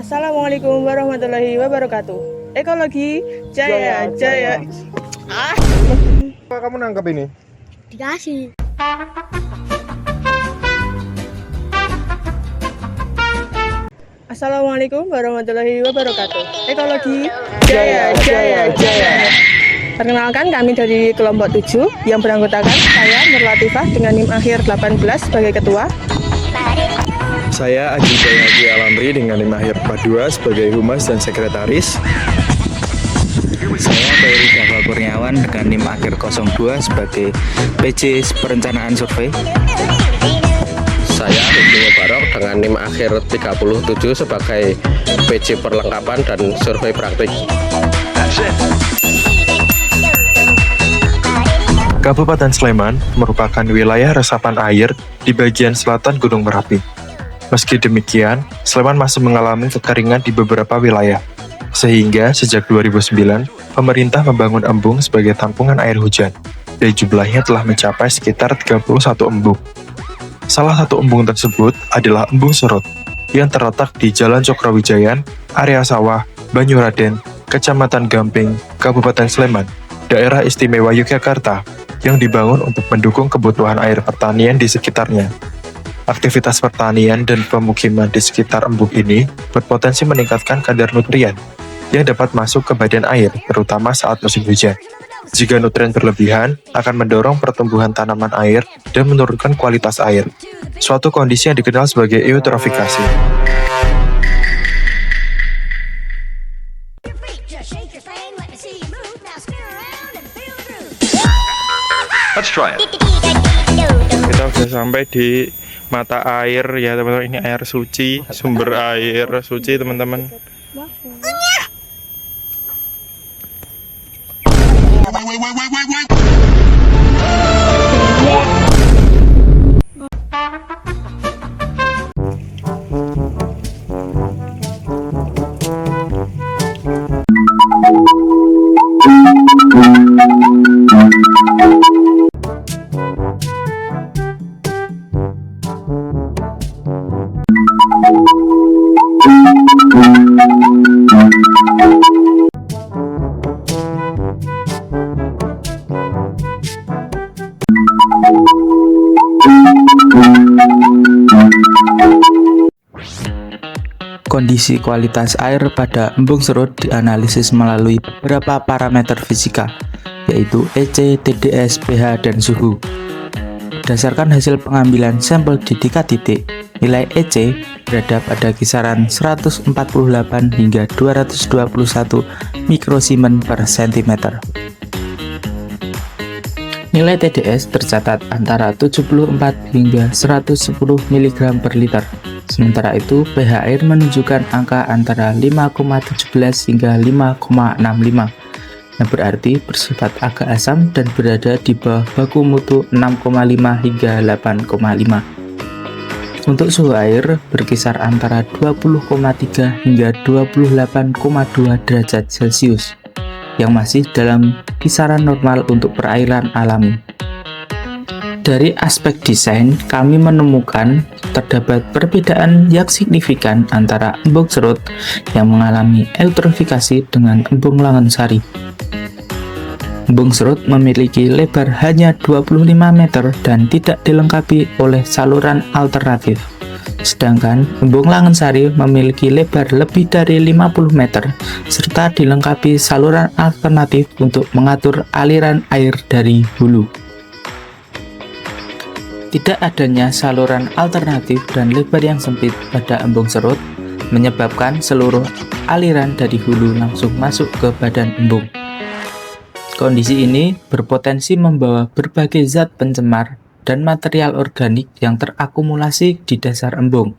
Assalamualaikum warahmatullahi wabarakatuh. Ekologi Jaya Jaya. Apa kamu nangkap ini? Dikasih. Assalamualaikum warahmatullahi wabarakatuh. Ekologi Jaya Jaya Jaya. Perkenalkan, kami dari kelompok 7 yang beranggotakan saya Nur Latifah dengan NIM akhir 18 sebagai ketua. Saya Aji Jayadi Alamri dengan NIM akhir 42 sebagai humas dan sekretaris. Saya Ferry Dava Kurniawan dengan NIM akhir 02 sebagai PJ Perencanaan Survei. Saya Hibnu Mubarok dengan NIM akhir 37 sebagai PJ Perlengkapan dan Survei Praktik. Kabupaten Sleman merupakan wilayah resapan air di bagian selatan Gunung Merapi. Meski demikian, Sleman masih mengalami kekeringan di beberapa wilayah. Sehingga sejak 2009, pemerintah membangun embung sebagai tampungan air hujan, dan jumlahnya telah mencapai sekitar 31 embung. Salah satu embung tersebut adalah Embung Serut, yang terletak di Jalan Cokrowijayan, area sawah, Banyuraden, Kecamatan Gamping, Kabupaten Sleman, Daerah Istimewa Yogyakarta, yang dibangun untuk mendukung kebutuhan air pertanian di sekitarnya. Aktivitas pertanian dan pemukiman di sekitar embung ini berpotensi meningkatkan kadar nutrien yang dapat masuk ke badan air, terutama saat musim hujan. Jika nutrien berlebihan, akan mendorong pertumbuhan tanaman air dan menurunkan kualitas air, suatu kondisi yang dikenal sebagai eutrofikasi. Let's try it. Kita sudah sampai di mata air ya teman-teman. Ini air suci, sumber air suci teman-teman. Kondisi kualitas air pada Embung Serut dianalisis melalui beberapa parameter fisika, yaitu EC, TDS, pH, dan suhu. Berdasarkan hasil pengambilan sampel di 3 titik, nilai EC berada pada kisaran 148 hingga 221 mikrosimen per cm. Nilai TDS tercatat antara 74 hingga 110 mg per liter. Sementara itu, pH air menunjukkan angka antara 5,17 hingga 5,65, yang berarti bersifat agak asam dan berada di bawah baku mutu 6,5 hingga 8,5. Untuk suhu air berkisar antara 20,3 hingga 28,2 derajat Celcius, yang masih dalam kisaran normal untuk perairan alami. Dari aspek desain, kami menemukan terdapat perbedaan yang signifikan antara Embung Serut yang mengalami eutrofikasi dengan Embung Langensari. Embung Serut memiliki lebar hanya 25 meter dan tidak dilengkapi oleh saluran alternatif. Sedangkan Embung Langensari memiliki lebar lebih dari 50 meter serta dilengkapi saluran alternatif untuk mengatur aliran air dari hulu. Tidak adanya saluran alternatif dan lebar yang sempit pada Embung Serut menyebabkan seluruh aliran dari hulu langsung masuk ke badan embung. Kondisi ini berpotensi membawa berbagai zat pencemar dan material organik yang terakumulasi di dasar embung,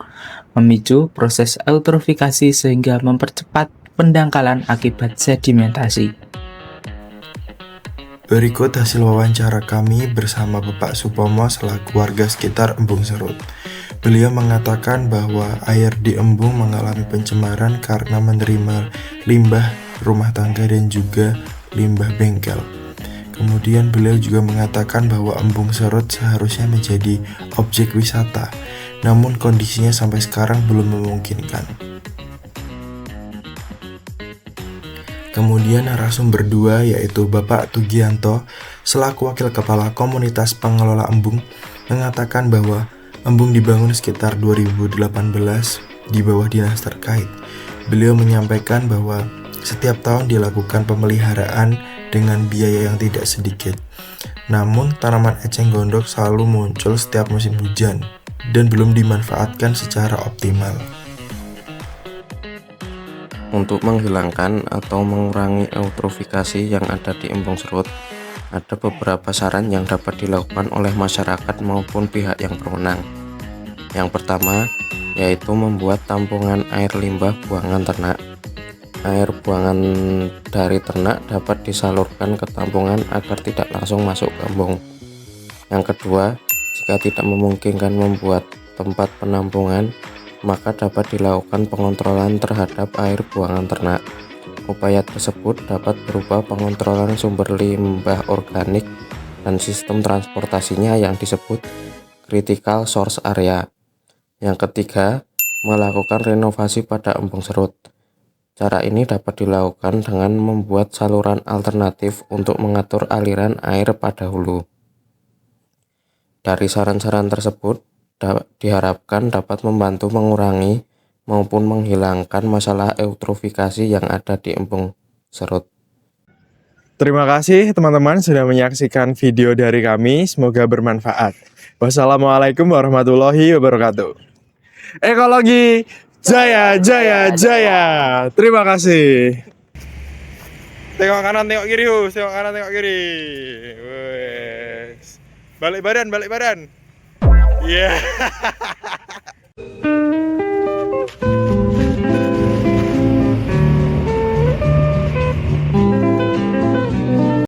memicu proses eutrofikasi sehingga mempercepat pendangkalan akibat sedimentasi. Berikut hasil wawancara kami bersama Bapak Supomo selaku warga sekitar Embung Serut. Beliau mengatakan bahwa air di embung mengalami pencemaran karena menerima limbah rumah tangga dan juga limbah bengkel. Kemudian beliau juga mengatakan bahwa Embung Serut seharusnya menjadi objek wisata, namun kondisinya sampai sekarang belum memungkinkan. Kemudian narasumber 2 yaitu Bapak Tugianto selaku Wakil Kepala Komunitas Pengelola Embung mengatakan bahwa embung dibangun sekitar 2018 di bawah dinas terkait. Beliau menyampaikan bahwa setiap tahun dilakukan pemeliharaan dengan biaya yang tidak sedikit. Namun tanaman eceng gondok selalu muncul setiap musim hujan dan belum dimanfaatkan secara optimal. Untuk menghilangkan atau mengurangi eutrofikasi yang ada di embung serut, ada beberapa saran yang dapat dilakukan oleh masyarakat maupun pihak yang berwenang. Yang pertama, yaitu membuat tampungan air limbah buangan ternak. Air buangan dari ternak dapat disalurkan ke tampungan agar tidak langsung masuk ke embung. Yang kedua, jika tidak memungkinkan membuat tempat penampungan, maka dapat dilakukan pengontrolan terhadap air buangan ternak. Upaya tersebut dapat berupa pengontrolan sumber limbah organik dan sistem transportasinya yang disebut critical source area. Yang ketiga, melakukan renovasi pada embung serut. Cara ini dapat dilakukan dengan membuat saluran alternatif untuk mengatur aliran air pada hulu. Dari saran-saran tersebut, diharapkan dapat membantu mengurangi maupun menghilangkan masalah eutrofikasi yang ada di embung serut. Terima kasih teman-teman sudah menyaksikan video dari kami, semoga bermanfaat. Wassalamualaikum warahmatullahi wabarakatuh. Ekologi jaya jaya jaya. Terima kasih. Tengok kanan, tengok kiri, tengok kanan, tengok kiri. Wes. Balik badan, balik badan. Iya. Yeah.